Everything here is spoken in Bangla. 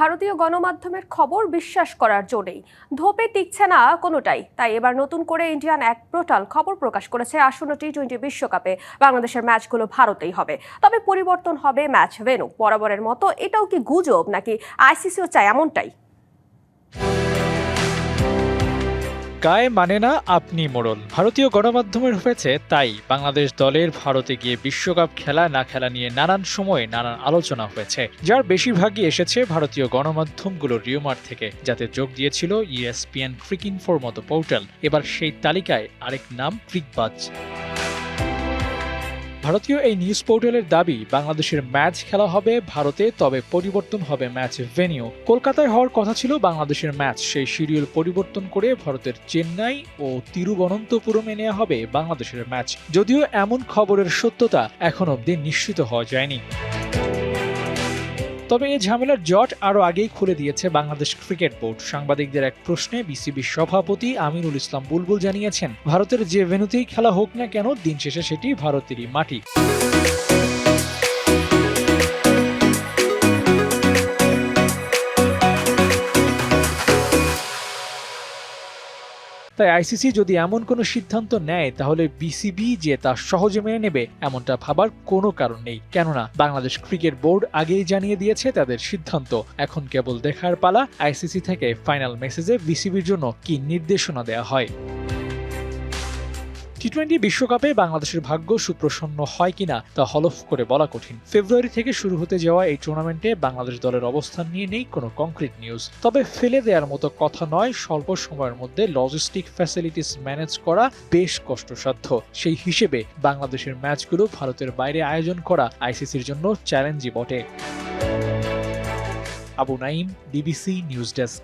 ভারতীয় গণমাধ্যমের খবর বিশ্বাস করার জোরেই ধোপে টিকছে না কোনোটাই। তাই এবার নতুন করে ইন্ডিয়ান এক পোর্টাল খবর প্রকাশ করেছে আসন্ন টি-20 বিশ্বকাপে বাংলাদেশের ম্যাচগুলো ভারতেই হবে, তবে পরিবর্তন হবে ম্যাচ ভেন্যু। বরাবরের মতো এটাও কি গুজব, নাকি আইসিসিও চায় এমনটাই? গায়ে মানে না আপনি মোড়ল, ভারতীয় গণমাধ্যমের হয়েছে তাই। বাংলাদেশ দলের ভারতে গিয়ে বিশ্বকাপ খেলা না খেলা নিয়ে নানান সময়ে নানান আলোচনা হয়েছে, যার বেশিরভাগই এসেছে ভারতীয় গণমাধ্যমগুলোর রিউমার থেকে, যাতে যোগ দিয়েছিল ESPN ক্রিকইনফোর মতো পোর্টাল। এবার সেই তালিকায় আরেক নাম ক্রিকবাজ। ভারতীয় এই নিউজ পোর্টালের দাবি, বাংলাদেশের ম্যাচ খেলা হবে ভারতে, তবে পরিবর্তন হবে ম্যাচ ভেন্যু। কলকাতায় হওয়ার কথা ছিল বাংলাদেশের ম্যাচ, সেই শিডিউল পরিবর্তন করে ভারতের চেন্নাই ও তিরুবনন্তপুরমে নেওয়া হবে বাংলাদেশের ম্যাচ। যদিও এমন খবরের সত্যতা এখন অবধি নিশ্চিত হওয়া যায়নি। তবে এই ঝামেলার জট আরও আগেই খুলে দিয়েছে বাংলাদেশ ক্রিকেট বোর্ড। সাংবাদিকদের এক প্রশ্নে বিসিবির সভাপতি আমিনুল ইসলাম বুলবুল জানিয়েছেন, ভারতের যে ভেন্যুতেই খেলা হোক না কেন, দিন শেষে সেটি ভারতেরই মাটি। তাই আইসিসি যদি এমন কোনো সিদ্ধান্ত নেয়, তাহলে বিসিবি যে তা সহজে মেনে নেবে এমনটা ভাবার কোনো কারণ নেই। কেননা বাংলাদেশ ক্রিকেট বোর্ড আগেই জানিয়ে দিয়েছে তাদের সিদ্ধান্ত। এখন কেবল দেখার পালা আইসিসি থেকে ফাইনাল মেসেজে বিসিবির জন্য কি নির্দেশনা দেওয়া হয়। টি-20 বিশ্বকাপে বাংলাদেশের ভাগ্য সুপ্রসন্ন হয় কিনা তা হলফ করে বলা কঠিন। ফেব্রুয়ারি থেকে শুরু হতে যাওয়া এই টুর্নামেন্টে বাংলাদেশ দলের অবস্থান নিয়ে নেই কোনো কংক্রিট নিউজ। তবে ফেলে দেওয়ার মতো কথা নয়, স্বল্প সময়ের মধ্যে লজিস্টিক ফ্যাসিলিটিস ম্যানেজ করা বেশ কষ্টসাধ্য। সেই হিসেবে বাংলাদেশের ম্যাচগুলো ভারতের বাইরে আয়োজন করা আইসিসির জন্য চ্যালেঞ্জই বটে। Abu Naim, DBC news desk.